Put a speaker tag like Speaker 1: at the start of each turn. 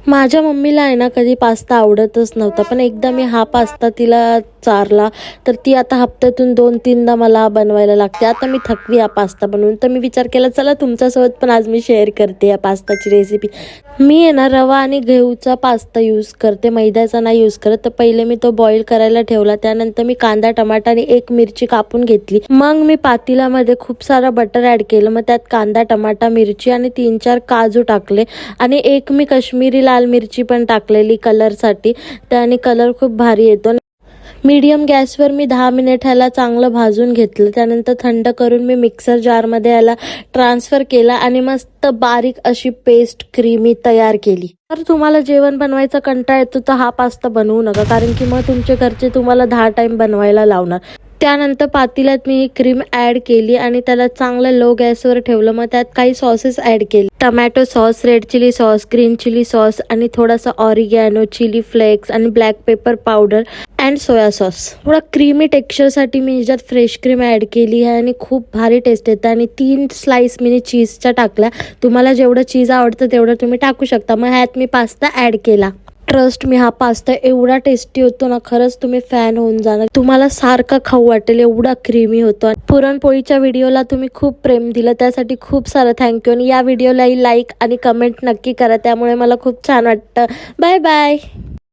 Speaker 1: माझ्या मम्मीला आहे ना कधी पास्ता आवडतच नव्हता, पण एकदा मी हा पास्ता तिला चारला तर ती आता हप्त्यातून 2-3दा मला बनवायला लागते. आता मी थकली हा पास्ता बनवून, तर मी विचार केला चला तुमच्यासोबत पण आज मी शेअर करते या पास्ताची रेसिपी. मी आहे ना रवा आणि गहूचा पास्ता यूज करते, मैद्याचा नाही यूज करत. तर पहिले मी तो बॉईल करायला ठेवला, त्यानंतर मी कांदा, टमाटा आणि एक मिरची कापून घेतली. मग मी पातेल्यामध्ये खूप सारा बटर ॲड केलं, मग त्यात कांदा, टमाटा, मिरची आणि 3-4 काजू टाकले आणि एक मी काश्मीरी लाल मिरची पण टाकलेली कलरसाठी, त्याने कलर खूप भारी येतो. मीडियम गॅसवर मी 10 मिनिट ह्याला चांगलं भाजून घेतलं. त्यानंतर थंड करून मी मिक्सर जारमध्ये याला ट्रान्सफर केला आणि मस्त बारीक अशी पेस्ट क्रीमी तयार केली. तर तुम्हाला जेवण बनवायचा कंटाळा येतो तर हा पास्ता बनवू नका, कारण की मग तुमचे घरचे तुम्हाला 10 टाईम बनवायला लावणार. त्यानंतर पातेल्यात मी ही क्रीम ॲड केली आणि त्याला चांगलं लो गॅसवर ठेवलं. मग त्यात काही सॉसेस ॲड केले, tomato sauce, red chilli sauce, green chilli sauce आणि थोडासा ऑरिगॅनो, चिली फ्लेक्स आणि black pepper powder and soya sauce. थोडा क्रीमी टेक्स्चरसाठी मी ह्याच्यात फ्रेश क्रीम ॲड केली आहे आणि खूप भारी टेस्ट येतं. आणि 3 स्लाइस मी चीजच्या टाकल्या. तुम्हाला जेवढं चीज आवडतं तेवढं तुम्ही टाकू शकता. मग ह्यात मी पास्ता ॲड केला. ट्रस्ट मी, हा पास्ता एवढा टेस्टी होतो ना, खरंच तुम्ही फॅन होऊन जाणार. तुम्हाला सारखा खाऊ वाटेल एवढा क्रीमी होतो. पुरणपोळीच्या व्हिडिओला तुम्ही खूप प्रेम दिलं, त्यासाठी खूप सारं थँक्यू. आणि या व्हिडिओलाही लाईक आणि कमेंट नक्की करा, त्यामुळे मला खूप छान वाटतं. Bye bye.